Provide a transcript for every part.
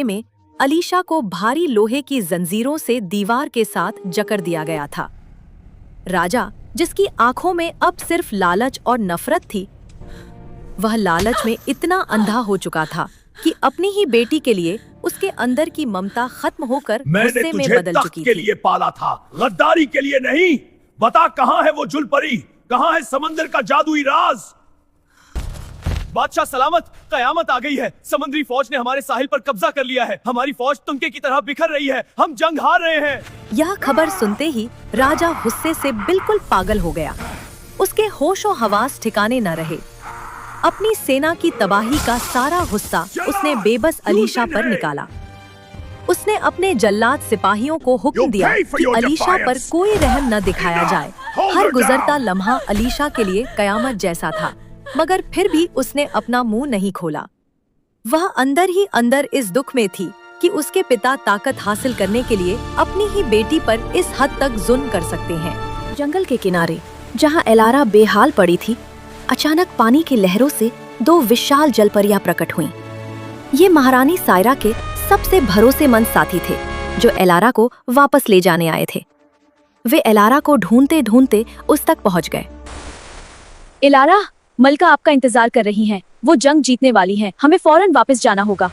में अलीशा को भारी लोहे की जंजीरों से दीवार के साथ जकड़ दिया गया था। राजा, जिसकी आंखों में अब सिर्फ लालच और नफरत थी, वह लालच में इतना अंधा हो चुका था कि अपनी ही बेटी के लिए उसके अंदर की ममता खत्म होकर गुस्से में बदल चुकी थी। के लिए पाला था, गद्दारी के लिए नहीं। बता, कहाँ है वो जुलपरी? कहाँ है समंदर का जादुई राज? बादशाह सलामत, कयामत आ गई है। समुद्री फौज ने हमारे साहिल पर कब्जा कर लिया है। हमारी फौज तुनके की तरह बिखर रही है। हम जंग हार रहे हैं। यह खबर सुनते ही राजा गुस्से से बिल्कुल पागल हो गया। उसके होशो हवास ठिकाने न रहे। अपनी सेना की तबाही का सारा गुस्सा उसने बेबस अलीशा पर निकाला। उसने अपने जल्लाद सिपाहियों को हुक्म दिया कि अलीशा पर कोई रहम न दिखाया जाए। हर गुजरता लम्हा अलीशा के लिए कयामत जैसा था, मगर फिर भी उसने अपना मुंह नहीं खोला। वह अंदर ही अंदर इस दुख में थी कि उसके पिता ताकत हासिल करने के लिए अपनी ही बेटी पर इस हद तक जुल्म कर सकते हैं। जंगल के किनारे जहां एलारा बेहाल पड़ी थी, अचानक पानी की लहरों से दो विशाल जलपरियां प्रकट हुईं। ये महारानी सायरा के सबसे भरोसेमंद साथी थे, जो एलारा को वापस ले जाने आए थे। वे एलारा को ढूंढते ढूंढते उस तक पहुंच गए। एलारा, मलका आपका इंतजार कर रही हैं। वो जंग जीतने वाली हैं। हमें फौरन वापस जाना होगा।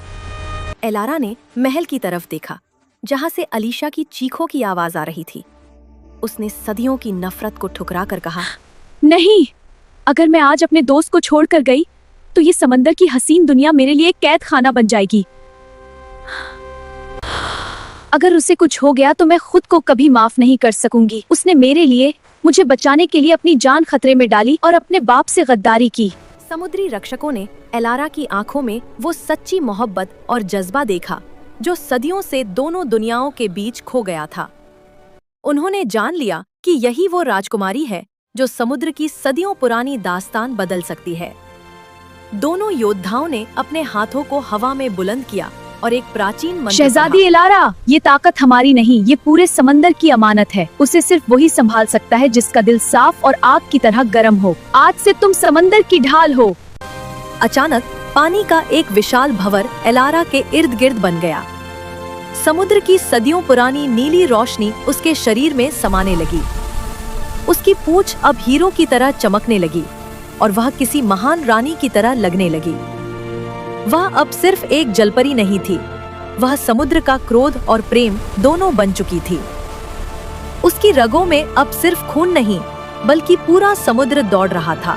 एलारा ने महल की तरफ देखा, जहां से अलीशा की चीखों की आवाज आ रही थी। उसने सदियों की नफरत को ठुकरा कर कहा, नहीं, अगर मैं आज अपने दोस्त को छोड़कर गई तो ये समंदर की हसीन दुनिया मेरे लिए कैद खाना बन जाएगी। अगर उसे कुछ हो गया तो मैं खुद को कभी माफ नहीं कर सकूंगी। उसने मेरे लिए, मुझे बचाने के लिए अपनी जान खतरे में डाली और अपने बाप से गद्दारी की। समुद्री रक्षकों ने एलारा की आंखों में वो सच्ची मोहब्बत और जज्बा देखा जो सदियों से दोनों दुनियाओं के बीच खो गया था। उन्होंने जान लिया कि यही वो राजकुमारी है जो समुद्र की सदियों पुरानी दास्तान बदल सकती है। दोनों योद्धाओं ने अपने हाथों को हवा में बुलंद किया और एक प्राचीन मंत्र शहजादी एलारा, ये ताकत हमारी नहीं, ये पूरे समंदर की अमानत है। उसे सिर्फ वही संभाल सकता है जिसका दिल साफ और आग की तरह गर्म हो। आज से तुम समंदर की ढाल हो। अचानक पानी का एक विशाल भंवर एलारा के इर्द गिर्द बन गया। समुद्र की सदियों पुरानी नीली रोशनी उसके शरीर में समाने लगी। उसकी पूंछ अब हीरो की तरह चमकने लगी और वह किसी महान रानी की तरह लगने लगी। वह अब सिर्फ एक जलपरी नहीं थी, वह समुद्र का क्रोध और प्रेम दोनों बन चुकी थी। उसकी रगों में अब सिर्फ खून नहीं, बल्कि पूरा समुद्र दौड़ रहा था।